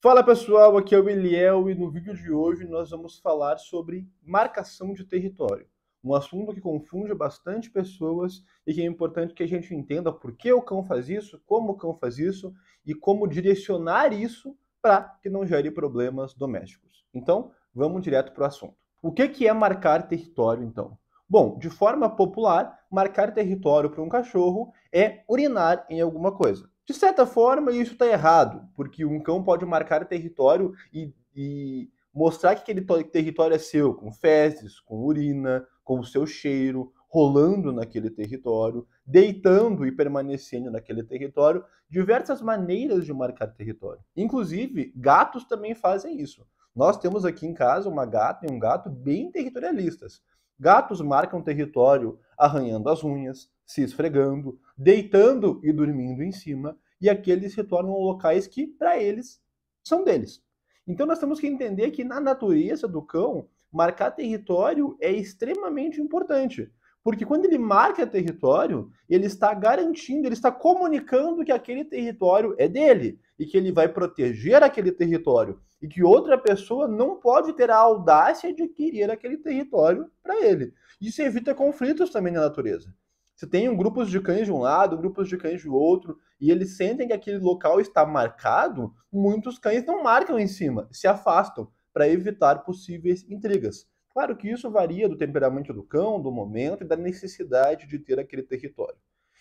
Fala pessoal, aqui é o Eliel e no vídeo de hoje nós vamos falar sobre marcação de território. Um assunto que confunde bastante pessoas e que é importante que a gente entenda por que o cão faz isso, como o cão faz isso e como direcionar isso para que não gere problemas domésticos. Então, vamos direto para o assunto. O que é marcar território, então? Bom, de forma popular, marcar território para um cachorro é urinar em alguma coisa. De certa forma, isso está errado, porque um cão pode marcar território e mostrar que aquele território é seu, com fezes, com urina, com o seu cheiro, rolando naquele território, deitando e permanecendo naquele território, diversas maneiras de marcar território. Inclusive, gatos também fazem isso. Nós temos aqui em casa uma gata e um gato bem territorialistas. Gatos marcam território arranhando as unhas, se esfregando, deitando e dormindo em cima, e aqueles se tornam locais que, para eles, são deles. Então nós temos que entender que na natureza do cão, marcar território é extremamente importante. Porque quando ele marca território, ele está garantindo, ele está comunicando que aquele território é dele e que ele vai proteger aquele território e que outra pessoa não pode ter a audácia de querer aquele território para ele. Isso evita conflitos também na natureza. Você tem grupos de cães de um lado, grupos de cães de outro, e eles sentem que aquele local está marcado, muitos cães não marcam em cima, se afastam para evitar possíveis intrigas. Claro que isso varia do temperamento do cão, do momento e da necessidade de ter aquele território.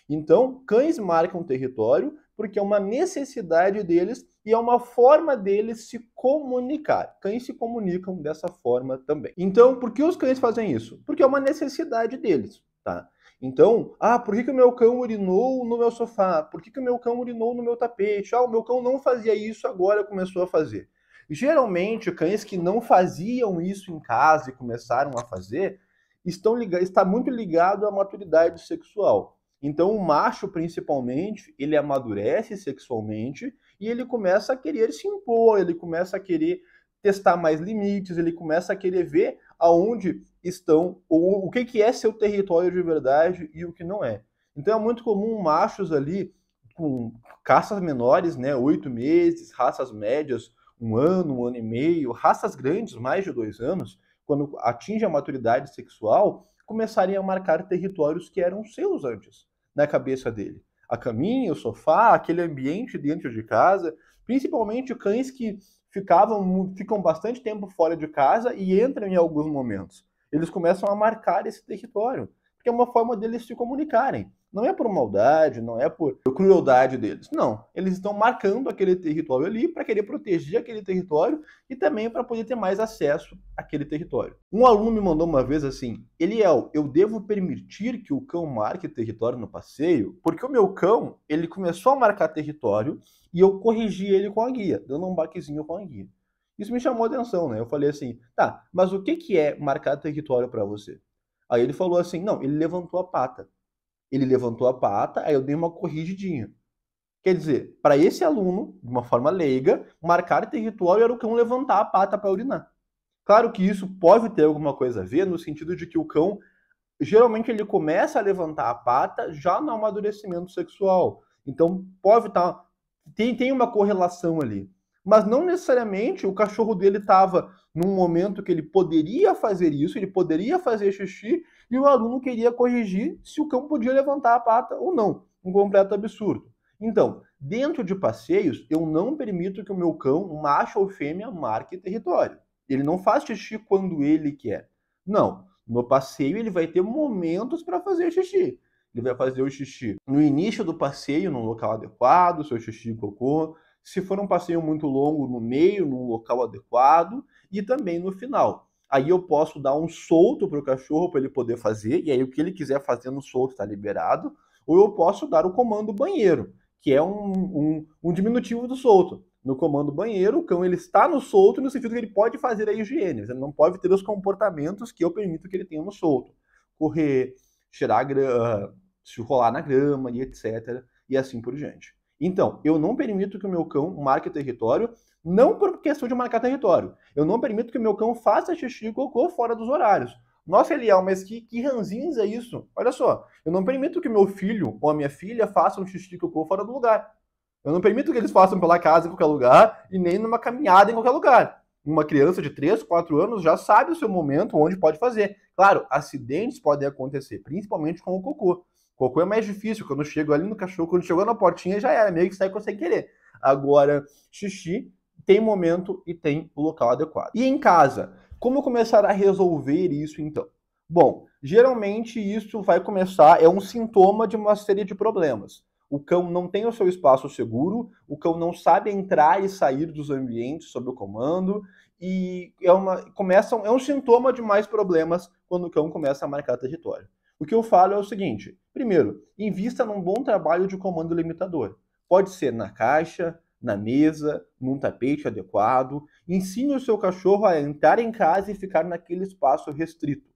Então, cães marcam território porque é uma necessidade deles e é uma forma deles se comunicar. Cães se comunicam dessa forma também. Então, por que os cães fazem isso? Porque é uma necessidade deles, tá? Então, por que o meu cão urinou no meu sofá? Por que o meu cão urinou no meu tapete? O meu cão não fazia isso, agora começou a fazer. Geralmente, cães que não faziam isso em casa e começaram a fazer, está muito ligado à maturidade sexual. Então, o macho, principalmente, ele amadurece sexualmente e ele começa a querer se impor, ele começa a querer testar mais limites, ele começa a querer ver aonde estão, o que é seu território de verdade e o que não é. Então, é muito comum machos ali com caças menores, né, 8 meses, raças médias, um ano e meio, raças grandes, mais de 2 anos, quando atinge a maturidade sexual, começarem a marcar territórios que eram seus antes, na cabeça dele. A caminha, o sofá, aquele ambiente dentro de casa, principalmente cães que ficam bastante tempo fora de casa e entram em alguns momentos. Eles começam a marcar esse território, porque é uma forma deles se comunicarem. Não é por maldade, não é por crueldade deles. Não, eles estão marcando aquele território ali para querer proteger aquele território e também para poder ter mais acesso àquele território. Um aluno me mandou uma vez assim: Eliel, eu devo permitir que o cão marque território no passeio? Porque o meu cão, ele começou a marcar território e eu corrigi ele com a guia, dando um baquezinho com a guia. Isso me chamou a atenção, né? Eu falei assim, tá, mas o que é marcar território para você? Aí ele falou assim, não, ele levantou a pata. Ele levantou a pata, aí eu dei uma corrigidinha. Quer dizer, para esse aluno, de uma forma leiga, marcar território era o cão levantar a pata para urinar. Claro que isso pode ter alguma coisa a ver, no sentido de que o cão, geralmente ele começa a levantar a pata já no amadurecimento sexual. Então, pode estar... Tem uma correlação ali. Mas não necessariamente o cachorro dele estava num momento que ele poderia fazer isso, ele poderia fazer xixi, e o aluno queria corrigir se o cão podia levantar a pata ou não. Um completo absurdo. Então, dentro de passeios, eu não permito que o meu cão, macho ou fêmea, marque território. Ele não faz xixi quando ele quer. Não. No passeio, ele vai ter momentos para fazer xixi. Ele vai fazer o xixi no início do passeio, num local adequado, seu xixi e cocô. Se for um passeio muito longo, no meio, num local adequado. E também no final. Aí eu posso dar um solto para o cachorro para ele poder fazer. E aí o que ele quiser fazer no solto está liberado. Ou eu posso dar o comando banheiro, que é um diminutivo do solto. No comando banheiro, o cão ele está no solto no sentido que ele pode fazer a higiene. Ele não pode ter os comportamentos que eu permito que ele tenha no solto. Correr, cheirar a grama, se rolar na grama e etc. E assim por diante. Então, eu não permito que o meu cão marque território, não por questão de marcar território. Eu não permito que o meu cão faça xixi e cocô fora dos horários. Nossa, Eliel, mas que ranzinza é isso? Olha só, eu não permito que meu filho ou a minha filha façam xixi e cocô fora do lugar. Eu não permito que eles façam pela casa em qualquer lugar e nem numa caminhada em qualquer lugar. Uma criança de 3, 4 anos já sabe o seu momento onde pode fazer. Claro, acidentes podem acontecer, principalmente com o cocô. Cocô é mais difícil, quando chega ali no cachorro, quando chegou na portinha já era, meio que sai sem querer. Agora, xixi tem momento e tem o local adequado. E em casa, como começar a resolver isso então? Bom, geralmente isso vai começar, é um sintoma de uma série de problemas. O cão não tem o seu espaço seguro, o cão não sabe entrar e sair dos ambientes sob o comando, e é um sintoma de mais problemas quando o cão começa a marcar território. O que eu falo é o seguinte: primeiro, invista num bom trabalho de comando limitador. Pode ser na caixa, na mesa, num tapete adequado. Ensine o seu cachorro a entrar em casa e ficar naquele espaço restrito.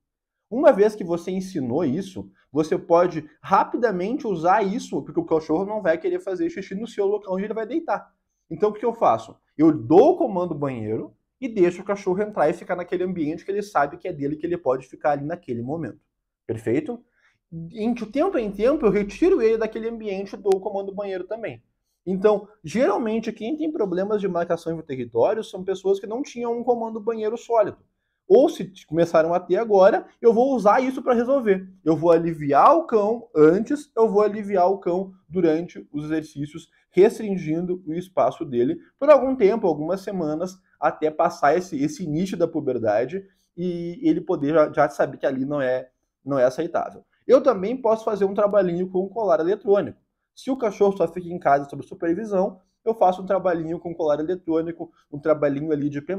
Uma vez que você ensinou isso, você pode rapidamente usar isso, porque o cachorro não vai querer fazer xixi no seu local onde ele vai deitar. Então o que eu faço? Eu dou o comando banheiro e deixo o cachorro entrar e ficar naquele ambiente que ele sabe que é dele, que ele pode ficar ali naquele momento. Perfeito? De tempo em tempo, eu retiro ele daquele ambiente e dou o comando banheiro também. Então, geralmente, quem tem problemas de marcação de território são pessoas que não tinham um comando banheiro sólido. Ou se começaram a ter agora, eu vou usar isso para resolver. Eu vou aliviar o cão antes, eu vou aliviar o cão durante os exercícios, restringindo o espaço dele por algum tempo, algumas semanas, até passar esse início da puberdade e ele poder já saber que ali não é aceitável. Eu também posso fazer um trabalhinho com o colar eletrônico. Se o cachorro só fica em casa sob supervisão, eu faço um trabalhinho com colar eletrônico, um trabalhinho ali de P+,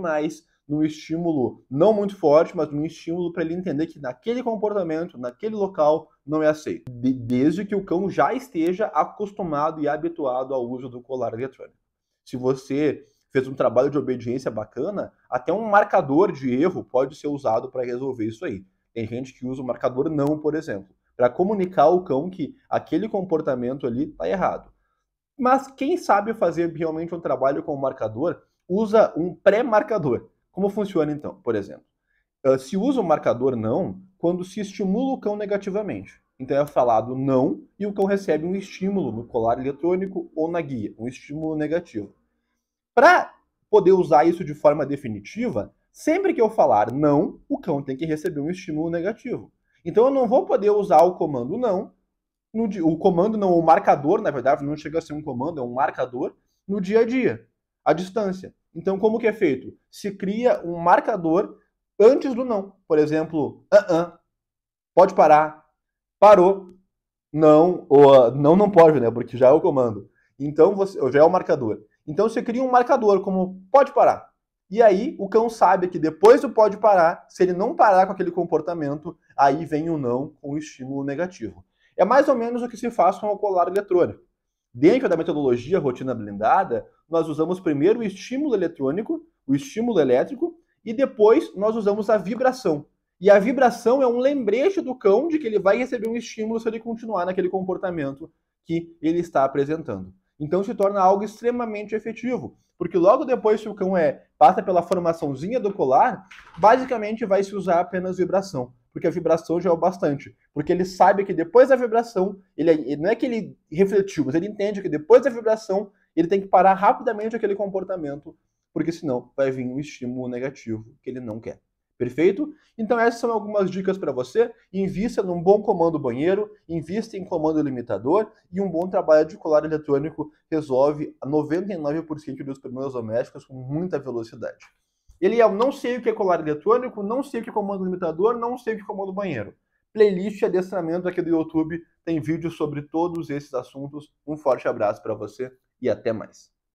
num estímulo não muito forte, mas num estímulo para ele entender que naquele comportamento, naquele local, não é aceito. Desde que o cão já esteja acostumado e habituado ao uso do colar eletrônico. Se você fez um trabalho de obediência bacana, até um marcador de erro pode ser usado para resolver isso aí. Tem gente que usa o marcador não, por exemplo, para comunicar ao cão que aquele comportamento ali está errado. Mas quem sabe fazer realmente um trabalho com o marcador, usa um pré-marcador. Como funciona então, por exemplo? Se usa o marcador não quando se estimula o cão negativamente. Então é falado não e o cão recebe um estímulo no colar eletrônico ou na guia, um estímulo negativo. Para poder usar isso de forma definitiva, sempre que eu falar não, o cão tem que receber um estímulo negativo. Então eu não vou poder usar o comando não, o comando não, o marcador, na verdade, não chega a ser um comando, é um marcador, no dia a dia, à distância. Então como que é feito? Se cria um marcador antes do não. Por exemplo, pode parar, parou, não, ou não pode, né? Porque já é o comando. Então já é o marcador. Então você cria um marcador como pode parar. E aí o cão sabe que depois do pode parar, se ele não parar com aquele comportamento, aí vem o não com o estímulo negativo. É mais ou menos o que se faz com o colar eletrônico. Dentro da metodologia rotina blindada, nós usamos primeiro o estímulo eletrônico, o estímulo elétrico, e depois nós usamos a vibração. E a vibração é um lembrete do cão de que ele vai receber um estímulo se ele continuar naquele comportamento que ele está apresentando. Então se torna algo extremamente efetivo, porque logo depois que o cão passa pela formaçãozinha do colar, basicamente vai se usar apenas vibração, porque a vibração já é o bastante, porque ele sabe que depois da vibração, ele não é que ele refletiu, mas ele entende que depois da vibração ele tem que parar rapidamente aquele comportamento, porque senão vai vir um estímulo negativo que ele não quer. Perfeito? Então essas são algumas dicas para você. Invista num bom comando banheiro, invista em comando limitador e um bom trabalho de colar eletrônico resolve 99% dos problemas domésticos com muita velocidade. Eu não sei o que é colar eletrônico, não sei o que é comando limitador, não sei o que é comando banheiro. Playlist de adestramento aqui do YouTube tem vídeos sobre todos esses assuntos. Um forte abraço para você e até mais.